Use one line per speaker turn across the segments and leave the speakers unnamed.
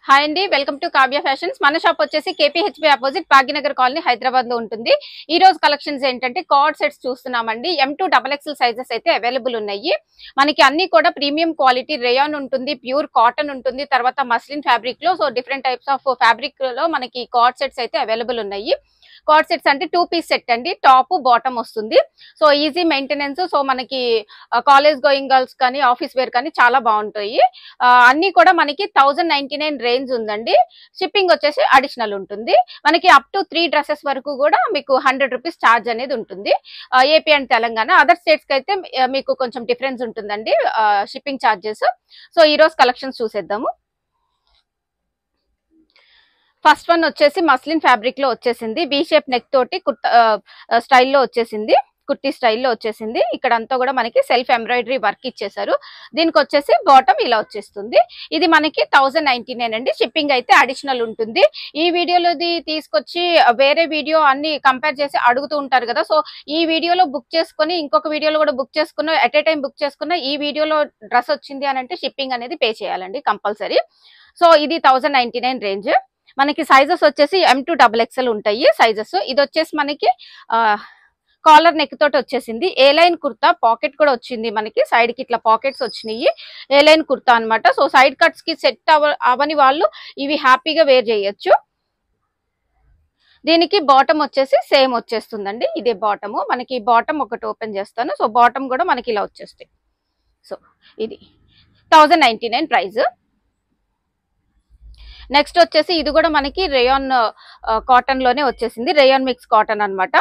Hi అండి, welcome to Kavya fashions. మన shop వచ్చేసి KPHB opposite Bhagyanagar colony Hyderabad లో ఉంటుంది. ఈ రోజు కలెక్షన్స్ ఏంటంటే కార్డ్ సెట్స్ చూస్తున్నామండి. M2XXL సైజెస్ అయితే అవైలబుల్ ఉన్నాయి. మనకి అన్ని కూడా ప్రీమియం క్వాలిటీ రేయాన్ ఉంటుంది, ప్యూర్ కాటన్ ఉంటుంది, తర్వాత మస్లిన్ ఫ్యాబ్రిక్ లో డిఫరెంట్ టైప్స్ ఆఫ్ ఫ్యాబ్రిక్ లో మనకి కార్డ్ సెట్స్ అయితే అవైలబుల్ ఉన్నాయి. కార్డ్ సెట్స్ అంటే 2 పీస్ సెట్ అండి, టాప్ బాటమ్ వస్తుంది. So easy maintenance. సో మనకి కాలేజ్ గోయింగ్ గర్ల్స్ కానీ ఆఫీస్ వేర్ కానీ చాలా బాగుంటాయి. అన్ని కూడా మనకి 1099 రేంజ్ ఉందండి. షిప్పింగ్ వచ్చేసి అడిషనల్ ఉంటుంది. మనకి అప్ టు 3 డ్రెస్సెస్ వరకు కూడా మీకు 100 రూపీస్ ఛార్జ్ అనేది ఉంటుంది. AP and Telangana, other states కి అయితే మీకు కొంచెం డిఫరెన్స్ ఉంటుందండి షిప్పింగ్ ఛార్జెస్. సో ఈ రోజు కలెక్షన్స్ చూసేద్దాము. ఫస్ట్ వన్ వచ్చేసి మస్లిన్ ఫ్యాబ్రిక్ లో వచ్చేసింది. వి షేప్ నెక్ తోటి స్టైల్లో వచ్చేసింది, కుర్తీ స్టైల్లో వచ్చేసింది. ఇక్కడ అంతా కూడా మనకి సెల్ఫ్ ఎంబ్రాయిడరీ వర్క్ ఇచ్చేసారు. దీనికి వచ్చేసి బాటమ్ ఇలా వచ్చేస్తుంది. ఇది మనకి 1099 అండి. షిప్పింగ్ అయితే అడిషనల్ ఉంటుంది. ఈ వీడియోలోది తీసుకొచ్చి వేరే వీడియో అన్ని కంపేర్ చేసి అడుగుతూ ఉంటారు కదా. సో ఈ వీడియోలో బుక్ చేసుకుని ఇంకొక వీడియోలో కూడా బుక్ చేసుకున్న ఎట్ ఏ టైం బుక్ చేసుకున్న ఈ వీడియోలో డ్రెస్ వచ్చింది అని అంటే షిప్పింగ్ అనేది పే చేయాలండి కంపల్సరీ. సో ఇది 1099 రేంజ్. మనకి సైజెస్ వచ్చేసి M2XXL ఉంటాయి సైజెస్. ఇది వచ్చేసి మనకి కాలర్ నెక్ తోటి వచ్చేసింది. ఏ లైన్ కుర్తా, పాకెట్ కూడా వచ్చింది మనకి. సైడ్ కి ఇట్లా పాకెట్స్ వచ్చినాయి. ఏ లైన్ కుర్తా అనమాట. సో సైడ్ కట్స్ కి సెట్ అవని వాళ్ళు ఇవి హ్యాపీగా వేర్ చేయొచ్చు. దీనికి బాటమ్ వచ్చేసి సేమ్ వచ్చేస్తుందండి. ఇదే బాటము. మనకి బాటమ్ ఒకటి ఓపెన్ చేస్తాను. సో బాటమ్ కూడా మనకి ఇలా వచ్చేస్తాయి. సో ఇది 1099 ప్రైస్. నెక్స్ట్ వచ్చేసి ఇది కూడా మనకి రేయాన్ కాటన్ లోనే వచ్చేసింది. రేయాన్ మిక్స్ కాటన్ అనమాట.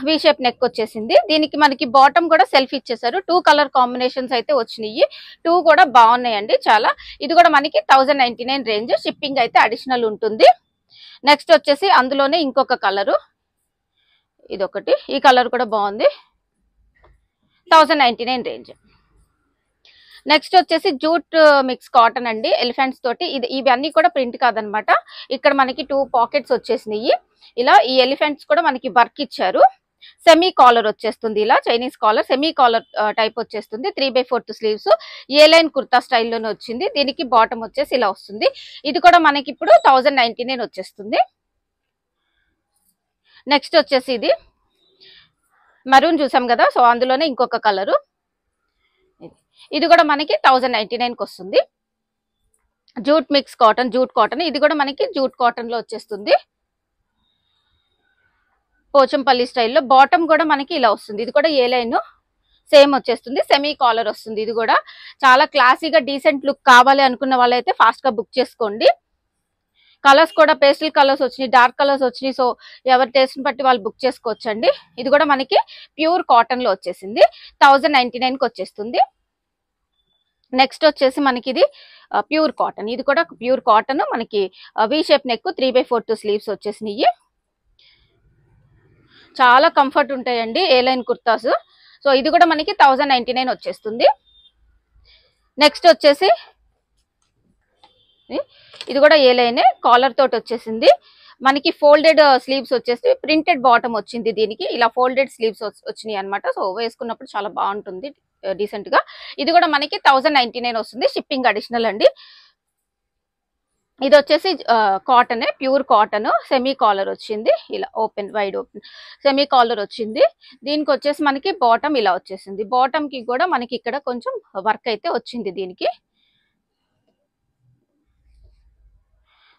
వి షేప్ నెక్ వచ్చేసింది. దీనికి మనకి బాటమ్ కూడా సెల్ఫ్ ఇచ్చేసారు. 2 కలర్ కాంబినేషన్స్ అయితే వచ్చినాయి. 2 కూడా బాగున్నాయండి చాలా. ఇది కూడా మనకి 1099 రేంజ్. షిప్పింగ్ అయితే అడిషనల్ ఉంటుంది. నెక్స్ట్ వచ్చేసి అందులోనే ఇంకొక కలరు, ఇదొకటి. ఈ కలర్ కూడా బాగుంది. 1099 రేంజ్. నెక్స్ట్ వచ్చేసి జూట్ మిక్స్ కాటన్ అండి, ఎలిఫెంట్స్ తోటి. ఇవన్నీ కూడా ప్రింట్ కాదనమాట. ఇక్కడ మనకి 2 పాకెట్స్ వచ్చేసినాయి. ఇలా ఈ ఎలిఫెంట్స్ కూడా మనకి వర్క్ ఇచ్చారు. సెమీ కాలర్ వచ్చేస్తుంది. ఇలా Chinese collar, semi collar type వచ్చేస్తుంది. 3/4 స్లీవ్స్. ఏ లైన్ కుర్తా స్టైల్లోనే వచ్చింది. దీనికి బాటమ్ వచ్చేసి ఇలా వస్తుంది. ఇది కూడా మనకి ఇప్పుడు 1099 వచ్చేస్తుంది. నెక్స్ట్ వచ్చేసి ఇది మరూన్ చూసాం కదా. సో అందులోనే ఇంకొక కలరు. ఇది కూడా మనకి 1099కి వస్తుంది. Jute mix cotton, jute cotton. ఇది కూడా మనకి జూట్ కాటన్ లో వచ్చేస్తుంది. పోచంపల్లి స్టైల్లో. బాటమ్ కూడా మనకి ఇలా వస్తుంది. ఇది కూడా ఏ లైన్ సేమ్ వచ్చేస్తుంది. సెమీ కాలర్ వస్తుంది. ఇది కూడా చాలా క్లాసీగా డీసెంట్ లుక్ కావాలి అనుకున్న వాళ్ళైతే ఫాస్ట్ గా బుక్ చేసుకోండి. కలర్స్ కూడా పేస్టల్ కలర్స్ వచ్చినాయి, డార్క్ కలర్స్ వచ్చినాయి. సో ఎవరి టేస్ట్ బట్టి వాళ్ళు బుక్ చేసుకోవచ్చండి. ఇది కూడా మనకి ప్యూర్ కాటన్ లో వచ్చేసింది. 1099కి వచ్చేస్తుంది. నెక్స్ట్ వచ్చేసి మనకి ఇది ప్యూర్ కాటన్. ఇది కూడా ప్యూర్ కాటన్. మనకి వి షేప్ నెక్, 3/4 స్లీవ్స్ వచ్చేసినాయి. చాలా కంఫర్ట్ ఉంటాయండి ఏ లైన్ కుర్తాస్. సో ఇది కూడా మనకి 1099 వచ్చేస్తుంది. నెక్స్ట్ వచ్చేసి ఇది కూడా ఏ లైన్ కాలర్ తోటి వచ్చేసింది. మనకి ఫోల్డెడ్ స్లీవ్స్ వచ్చేసి ప్రింటెడ్ బాటమ్ వచ్చింది. దీనికి ఇలా ఫోల్డెడ్ స్లీవ్స్ వచ్చినాయి అనమాట. సో వేసుకున్నప్పుడు చాలా బాగుంటుంది డీసెంట్ గా. ఇది కూడా మనకి 1099 వస్తుంది. షిప్పింగ్ అడిషనల్ అండి. ఇది వచ్చేసి cotton, pure cotton. Semi caller వచ్చింది. ఇలా open, wide open semi caller వచ్చింది. దీనికి వచ్చేసి మనకి బాటమ్ ఇలా వచ్చేసింది. బాటమ్ కి కూడా మనకి ఇక్కడ కొంచెం వర్క్ అయితే వచ్చింది దీనికి.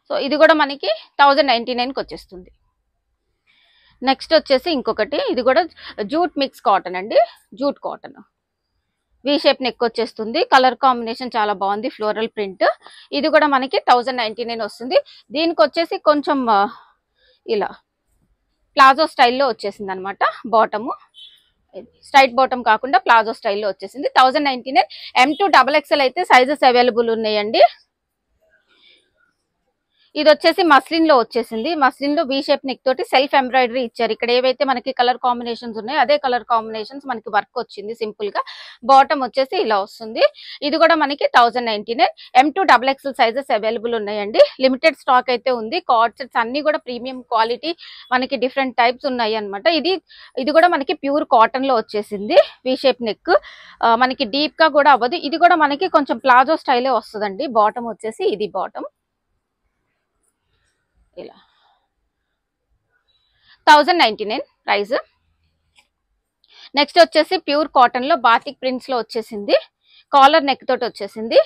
సో ఇది కూడా మనకి 1099కి వచ్చేస్తుంది. నెక్స్ట్ వచ్చేసి ఇంకొకటి. ఇది కూడా జూట్ మిక్స్ కాటన్ అండి, jute cotton. V shape neck వచ్చేస్తుంది. కలర్ కాంబినేషన్ చాలా బాగుంది, ఫ్లోరల్ ప్రింట్. ఇది కూడా మనకి 1099 వస్తుంది. దీనికి వచ్చేసి కొంచెం ఇలా ప్లాజో స్టైల్లో వచ్చేసింది అనమాట. బాటము స్ట్రైట్ బాటమ్ కాకుండా ప్లాజో స్టైల్లో వచ్చేసింది. 1099. M2XXL అయితే సైజెస్ అవైలబుల్ ఉన్నాయండి. ఇది వచ్చేసి మస్లిన్ లో వచ్చేసింది. మస్లిన్ లో వి షేప్ నెక్ తోటి సెల్ఫ్ ఎంబ్రాయిడరీ ఇచ్చారు. ఇక్కడ ఏవైతే మనకి కలర్ కాంబినేషన్స్ ఉన్నాయో అదే కలర్ కాంబినేషన్స్ మనకి వర్క్ వచ్చింది సింపుల్ గా. బాటమ్ వచ్చేసి ఇలా వస్తుంది. ఇది కూడా మనకి 1099. M2XXL సైజెస్ అవైలబుల్ ఉన్నాయండి. లిమిటెడ్ స్టాక్ అయితే ఉంది. కార్డ్ సెట్స్ అన్ని కూడా ప్రీమియం క్వాలిటీ, మనకి డిఫరెంట్ టైప్స్ ఉన్నాయి అనమాట. ఇది కూడా మనకి ప్యూర్ కాటన్ లో వచ్చేసింది. వి షేప్ నెక్ మనకి డీప్ గా కూడా అవ్వదు. ఇది కూడా మనకి కొంచెం ప్లాజో స్టైలే వస్తుందండి. బాటమ్ వచ్చేసి ఇది బాటమ్. ఇలా 1099 ప్రైస్. నెక్స్ట్ వచ్చేసి ప్యూర్ కాటన్ లో బాతిక్ ప్రింట్స్ లో వచ్చేసింది. కాలర్ నెక్ తోటి వచ్చేసింది.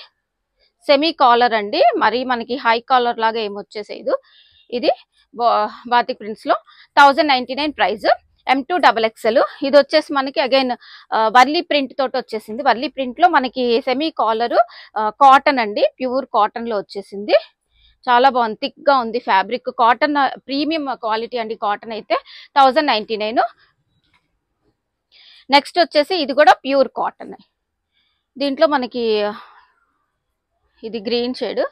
సెమీ కాలర్ అండి, మరి మనకి హై కాలర్ లాగా ఏమి వచ్చేసేది. ఇది బాతిక్ ప్రింట్స్ లో 1099 ప్రైస్. M2XXL. ఇది వచ్చేసి మనకి అగైన్ వర్లీ ప్రింట్ తోటి వచ్చేసింది. వర్లీ ప్రింట్ లో మనకి సెమీ కాలర్ కాటన్ అండి, ప్యూర్ కాటన్ లో వచ్చేసింది. చాలా బాగుంది, థిక్ గా ఉంది ఫ్యాబ్రిక్. కాటన్ ప్రీమియం క్వాలిటీ అండి, కాటన్ అయితే 1099. నెక్స్ట్ వచ్చేసి ఇది కూడా ప్యూర్ కాటన్. దీంట్లో మనకి ఇది గ్రీన్ షేడ్,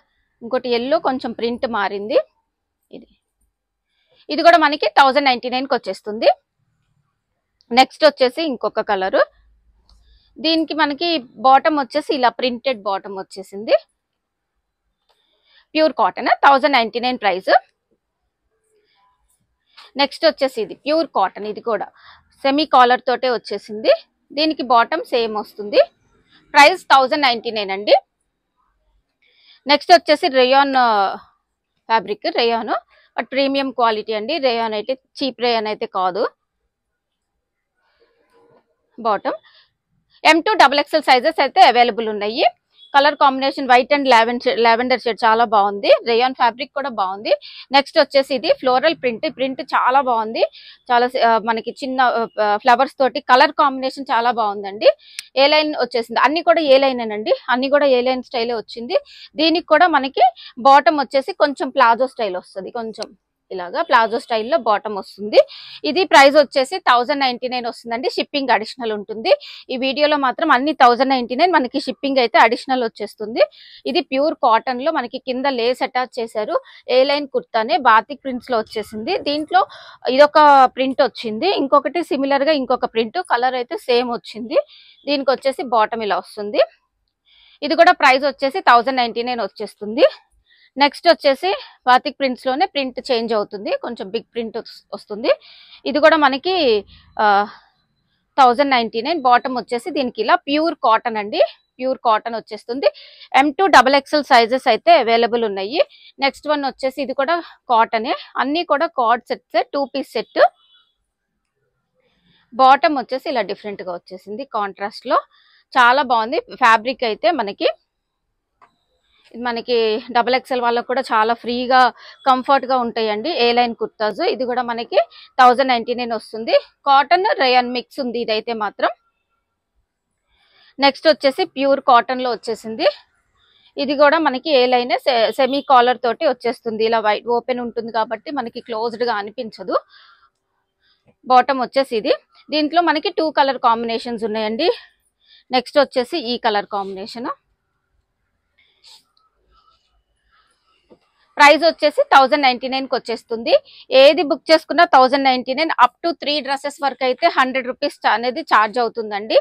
ఇంకోటి ఎల్లో కొంచెం ప్రింట్ మారింది. ఇది కూడా మనకి 1099కి వచ్చేస్తుంది. నెక్స్ట్ వచ్చేసి ఇంకొక కలర్. దీనికి మనకి బాటమ్ వచ్చేసి ఇలా ప్రింటెడ్ బాటమ్ వచ్చేసింది. Pure cotton 1099 price. నెక్స్ట్ వచ్చేసి ఇది ప్యూర్ కాటన్, ఇది కూడా సెమీ కాలర్ తోటే వచ్చేసింది. దీనికి బాటమ్ సేమ్ వస్తుంది. ప్రైస్ 1099 అండి. నెక్స్ట్ వచ్చేసి rayon fabric, rayon but premium quality అండి. రేయాన్ అయితే చీప్ రేయాన్ అయితే కాదు. బాటమ్ M2XXL సైజెస్ అయితే అవైలబుల్ ఉన్నాయి. Colour combination white and lavender shade చాలా బాగుంది. రేయాన్ ఫ్యాబ్రిక్ కూడా బాగుంది. నెక్స్ట్ వచ్చేసి ఇది ఫ్లోరల్ ప్రింట్. ప్రింట్ చాలా బాగుంది, చాలా మనకి చిన్న ఫ్లవర్స్ తోటి కలర్ కాంబినేషన్ చాలా బాగుందండి. ఏ లైన్ వచ్చేసింది, అన్ని కూడా ఏ లైన్ అండి, అన్ని కూడా ఏ లైన్ స్టైలే వచ్చింది. దీనికి కూడా మనకి బాటమ్ వచ్చేసి కొంచెం ప్లాజో స్టైల్ వస్తుంది, కొంచెం ఇలాగా ప్లాజో స్టైల్లో బాటమ్ వస్తుంది. ఇది ప్రైస్ వచ్చేసి 1099 వస్తుందండి. షిప్పింగ్ అడిషనల్ ఉంటుంది. ఈ వీడియోలో మాత్రం అన్ని 1099, మనకి షిప్పింగ్ అయితే అడిషనల్ వచ్చేస్తుంది. ఇది ప్యూర్ కాటన్ లో మనకి కింద లేస్ అటాచ్ చేశారు. ఏ లైన్ కుర్తానే బాతిక్ ప్రింట్స్ లో వచ్చేసింది. దీంట్లో ఇదొక ప్రింట్ వచ్చింది, ఇంకొకటి సిమిలర్ గా ఇంకొక ప్రింట్, కలర్ అయితే సేమ్ వచ్చింది. దీనికి వచ్చేసి బాటమ్ ఇలా వస్తుంది. ఇది కూడా ప్రైస్ వచ్చేసి 1099 వచ్చేస్తుంది. నెక్స్ట్ వచ్చేసి బాతిక్ ప్రింట్స్ లోనే ప్రింట్ చేంజ్ అవుతుంది, కొంచెం బిగ్ ప్రింట్ వస్తుంది. ఇది కూడా మనకి 1099. బాటమ్ వచ్చేసి దీనికి ఇలా ప్యూర్ కాటన్ అండి, ప్యూర్ కాటన్ వచ్చేస్తుంది. M2XXL సైజెస్ అయితే అవైలబుల్ ఉన్నాయి. నెక్స్ట్ వన్ వచ్చేసి ఇది కూడా కాటనే, అన్ని కూడా card sets, 2 piece set. Bottom వచ్చేసి ఇలా డిఫరెంట్ గా వచ్చేసింది, కాంట్రాస్ట్ లో చాలా బాగుంది. ఫ్యాబ్రిక్ అయితే మనకి XXL వాళ్ళకు కూడా చాలా ఫ్రీగా కంఫర్ట్ గా ఉంటాయండి ఏ లైన్ కుర్తాస్. ఇది కూడా మనకి 1099 వస్తుంది. కాటన్ రేయాన్ మిక్స్ ఉంది ఇదైతే మాత్రం. నెక్స్ట్ వచ్చేసి ప్యూర్ కాటన్ లో వచ్చేసింది. ఇది కూడా మనకి ఏ లైన్ సెమీ కాలర్ తోటి వచ్చేస్తుంది. ఇలా వైట్ ఓపెన్ ఉంటుంది కాబట్టి మనకి క్లోజ్డ్ గా అనిపించదు. బాటమ్ వచ్చేసి ఇది. దీంట్లో మనకి 2 కలర్ కాంబినేషన్స్ ఉన్నాయండి. నెక్స్ట్ వచ్చేసి ఈ కలర్ కాంబినేషన్. ప్రైస్ వచ్చేసి 1099కి వచ్చేస్తుంది. ఏది బుక్ చేసుకున్నా 1099. అప్ టు 3 డ్రెస్సెస్ వరకు అయితే 100 రూపీస్ అనేది ఛార్జ్ అవుతుందండి.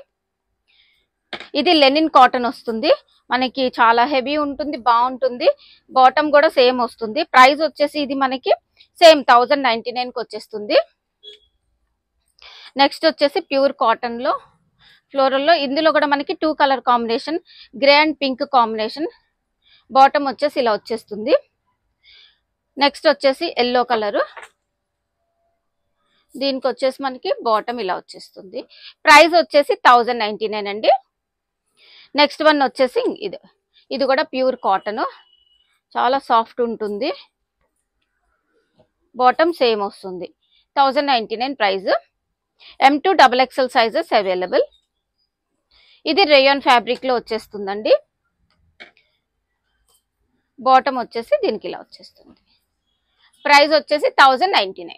ఇది లెనిన్ కాటన్ వస్తుంది, మనకి చాలా హెవీ ఉంటుంది, బాగుంటుంది. బాటమ్ కూడా సేమ్ వస్తుంది. ప్రైస్ వచ్చేసి ఇది మనకి సేమ్ 1099కి వచ్చేస్తుంది. నెక్స్ట్ వచ్చేసి ప్యూర్ కాటన్ లో ఫ్లోరల్ లో, ఇందులో కూడా మనకి 2 colour combination, grey and pink combination. Bottom వచ్చేసి ఇలా వచ్చేస్తుంది. నెక్స్ట్ వచ్చేసి ఎల్లో కలర్, దీనికి వచ్చేసి మనకి బాటమ్ ఇలా వచ్చేస్తుంది. ప్రైస్ వచ్చేసి 1099 అండి. నెక్స్ట్ వన్ వచ్చేసి ఇది కూడా ప్యూర్ కాటన్, చాలా సాఫ్ట్ ఉంటుంది. బాటమ్ సేమ్ వస్తుంది. 1099 ప్రైస్. M2XXL sizes available. ఇది రేయాన్ ఫ్యాబ్రిక్ లో వచ్చేస్తుందండి. బాటమ్ వచ్చేసి దీనికి ఇలా వచ్చేస్తుంది. ప్రైస్ వచ్చేసి 1099.